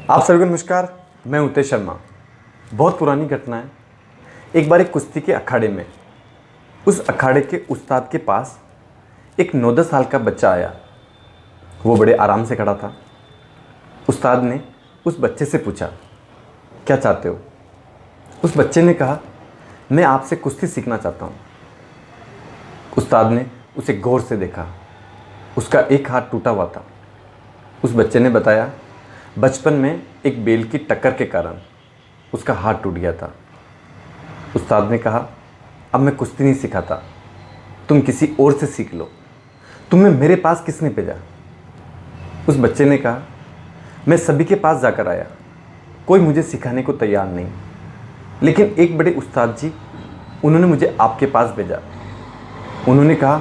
आप सभी को नमस्कार। मैं उतेश शर्मा। बहुत पुरानी घटना है। एक बार एक कुश्ती के अखाड़े में उस अखाड़े के उस्ताद के पास एक 9-10 साल का बच्चा आया। वो बड़े आराम से खड़ा था। उस्ताद ने उस बच्चे से पूछा, क्या चाहते हो? उस बच्चे ने कहा, मैं आपसे कुश्ती सीखना चाहता हूँ। उस्ताद ने उसे गौर से देखा। उसका एक हाथ टूटा हुआ था। उस बच्चे ने बताया, बचपन में एक बेल की टक्कर के कारण उसका हाथ टूट गया था। उस्ताद ने कहा, अब मैं कुश्ती नहीं सिखाता, तुम किसी और से सीख लो। तुम्हें मेरे पास किसने भेजा? उस बच्चे ने कहा, मैं सभी के पास जाकर आया, कोई मुझे सिखाने को तैयार नहीं, लेकिन एक बड़े उस्ताद जी, उन्होंने मुझे आपके पास भेजा। उन्होंने कहा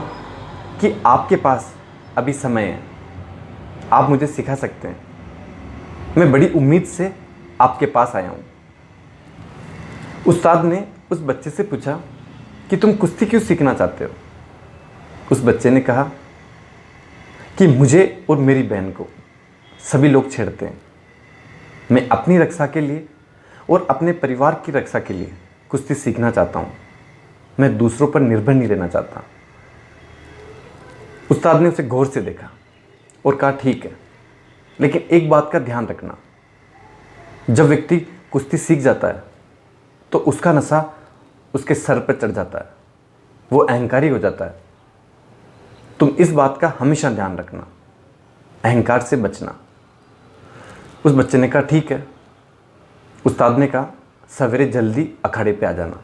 कि आपके पास अभी समय है, आप मुझे सिखा सकते हैं। मैं बड़ी उम्मीद से आपके पास आया हूँ। उस्ताद ने उस बच्चे से पूछा कि तुम कुश्ती क्यों सीखना चाहते हो? उस बच्चे ने कहा कि मुझे और मेरी बहन को सभी लोग छेड़ते हैं। मैं अपनी रक्षा के लिए और अपने परिवार की रक्षा के लिए कुश्ती सीखना चाहता हूँ। मैं दूसरों पर निर्भर नहीं रहना चाहता। उस्ताद ने उसे गौर से देखा और कहा, ठीक है, लेकिन एक बात का ध्यान रखना, जब व्यक्ति कुश्ती सीख जाता है तो उसका नशा उसके सर पर चढ़ जाता है, वो अहंकारी हो जाता है। तुम इस बात का हमेशा ध्यान रखना, अहंकार से बचना। उस बच्चे ने कहा, ठीक है। उस्ताद ने कहा, सवेरे जल्दी अखाड़े पे आ जाना।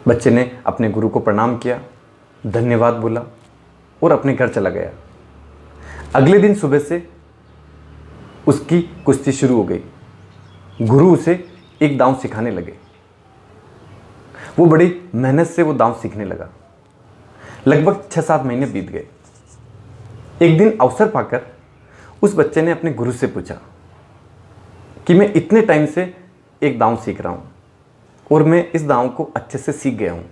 बच्चे ने अपने गुरु को प्रणाम किया, धन्यवाद बोला और अपने घर चला गया। अगले दिन सुबह से उसकी कुश्ती शुरू हो गई। गुरु उसे एक दांव सिखाने लगे। वो बड़ी मेहनत से वो दांव सीखने लगा। लगभग 6-7 महीने बीत गए। एक दिन अवसर पाकर उस बच्चे ने अपने गुरु से पूछा कि मैं इतने टाइम से एक दांव सीख रहा हूँ और मैं इस दांव को अच्छे से सीख गया हूँ,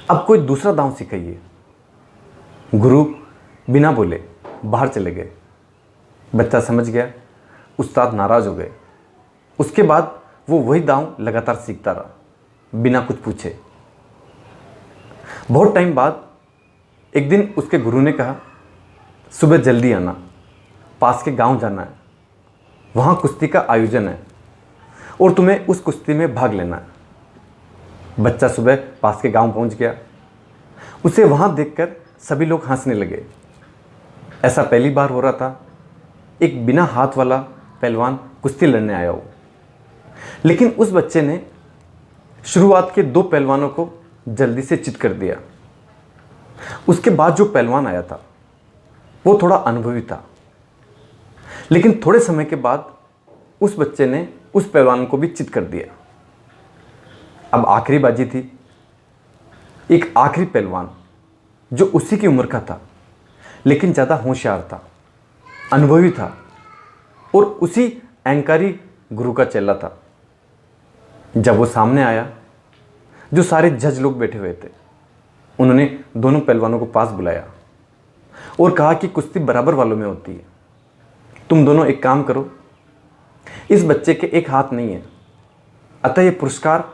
अब कोई दूसरा दांव सिखाइए। गुरु बिना बोले बाहर चले गए। बच्चा समझ गया, उस्ताद नाराज हो गए। उसके बाद वो वही दांव लगातार सीखता रहा, बिना कुछ पूछे। बहुत टाइम बाद एक दिन उसके गुरु ने कहा, सुबह जल्दी आना, पास के गांव जाना है, वहां कुश्ती का आयोजन है और तुम्हें उस कुश्ती में भाग लेना है। बच्चा सुबह पास के गांव पहुंच गया। उसे वहां देखकर सभी लोग हंसने लगे। ऐसा पहली बार हो रहा था, एक बिना हाथ वाला पहलवान कुश्ती लड़ने आया हो। लेकिन उस बच्चे ने शुरुआत के 2 पहलवानों को जल्दी से चित कर दिया। उसके बाद जो पहलवान आया था वो थोड़ा अनुभवी था, लेकिन थोड़े समय के बाद उस बच्चे ने उस पहलवान को भी चित कर दिया। अब आखिरी बाजी थी। एक आखिरी पहलवान जो उसी की उम्र का था, लेकिन ज़्यादा होशियार था, अनुभवी था और उसी अहंकारी गुरु का चेला था। जब वो सामने आया, जो सारे जज लोग बैठे हुए थे, उन्होंने दोनों पहलवानों को पास बुलाया और कहा कि कुश्ती बराबर वालों में होती है। तुम दोनों एक काम करो, इस बच्चे के एक हाथ नहीं है, अतः ये पुरस्कार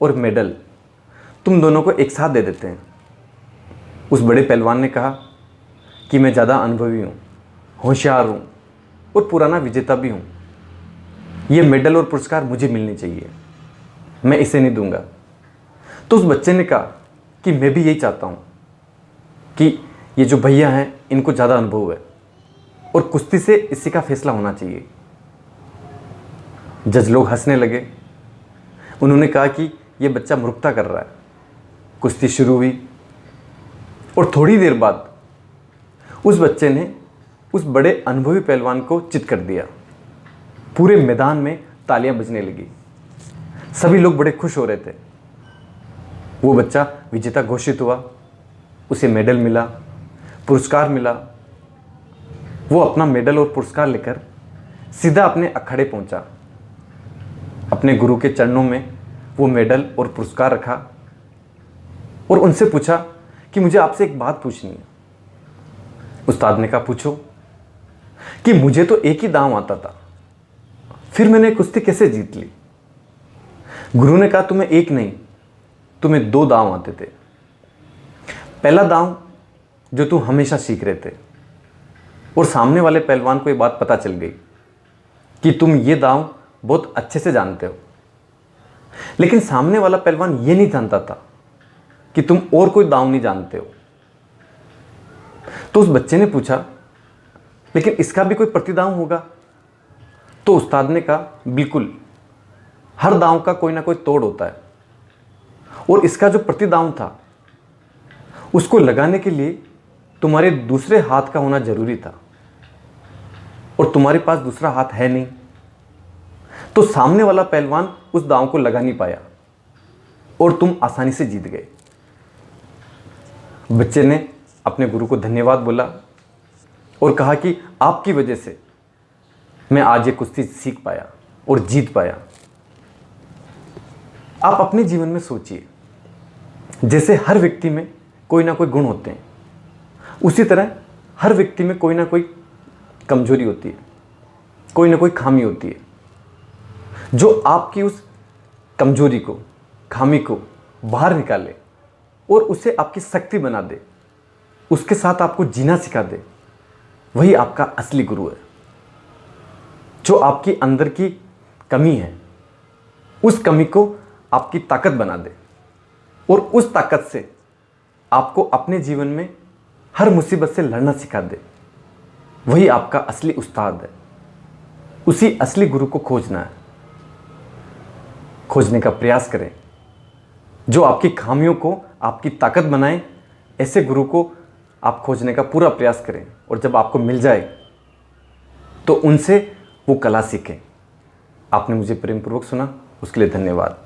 और मेडल तुम दोनों को एक साथ दे देते हैं। उस बड़े पहलवान ने कहा कि मैं ज़्यादा अनुभवी हूँ, होशियार हूँ और पुराना विजेता भी हूँ। ये मेडल और पुरस्कार मुझे मिलने चाहिए, मैं इसे नहीं दूंगा। तो उस बच्चे ने कहा कि मैं भी यही चाहता हूँ कि ये जो भैया हैं इनको ज़्यादा अनुभव है और कुश्ती से इसी का फैसला होना चाहिए। जज लोग हंसने लगे। उन्होंने कहा कि ये बच्चा मूर्खता कर रहा है। कुश्ती शुरू हुई और थोड़ी देर बाद उस बच्चे ने उस बड़े अनुभवी पहलवान को चित कर दिया। पूरे मैदान में तालियां बजने लगी। सभी लोग बड़े खुश हो रहे थे। वो बच्चा विजेता घोषित हुआ। उसे मेडल मिला, पुरस्कार मिला। वो अपना मेडल और पुरस्कार लेकर सीधा अपने अखाड़े पहुंचा। अपने गुरु के चरणों में वो मेडल और पुरस्कार रखा और उनसे पूछा कि मुझे आपसे एक बात पूछनी है। उस्ताद ने कहा, पूछो। कि मुझे तो एक ही दांव आता था, फिर मैंने कुश्ती कैसे जीत ली। गुरु ने कहा तुम्हें एक नहीं, तुम्हें 2 दांव आते थे। पहला दांव जो तुम हमेशा सीख रहे थे, और सामने वाले पहलवान को ये बात पता चल गई कि तुम ये दांव बहुत अच्छे से जानते हो, लेकिन सामने वाला पहलवान ये नहीं जानता था कि तुम और कोई दांव नहीं जानते हो। तो उस बच्चे ने पूछा लेकिन इसका भी कोई प्रतिदांव होगा? तो उस्ताद ने कहा बिल्कुल, हर दांव का कोई ना कोई तोड़ होता है, और इसका जो प्रतिदांव था उसको लगाने के लिए तुम्हारे दूसरे हाथ का होना जरूरी था, और तुम्हारे पास दूसरा हाथ है नहीं। तो सामने वाला पहलवान उस दांव को लगा नहीं पाया और तुम आसानी से जीत गए। बच्चे ने अपने गुरु को धन्यवाद बोला और कहा कि आपकी वजह से मैं आज ये कुश्ती सीख पाया और जीत पाया। आप अपने जीवन में सोचिए, जैसे हर व्यक्ति में कोई ना कोई गुण होते हैं, उसी तरह हर व्यक्ति में कोई ना कोई कमजोरी होती है, कोई ना कोई खामी होती है। जो आपकी उस कमजोरी को, खामी को बाहर निकाले और उसे आपकी शक्ति बना दे, उसके साथ आपको जीना सिखा दे, वही आपका असली गुरु है। जो आपकी अंदर की कमी है, उस कमी को आपकी ताकत बना दे और उस ताकत से आपको अपने जीवन में हर मुसीबत से लड़ना सिखा दे, वही आपका असली उस्ताद है। उसी असली गुरु को खोजना है, खोजने का प्रयास करें। जो आपकी खामियों को आपकी ताकत बनाए, ऐसे गुरु को आप खोजने का पूरा प्रयास करें, और जब आपको मिल जाए तो उनसे वो कला सीखें। आपने मुझे प्रेमपूर्वक सुना, उसके लिए धन्यवाद।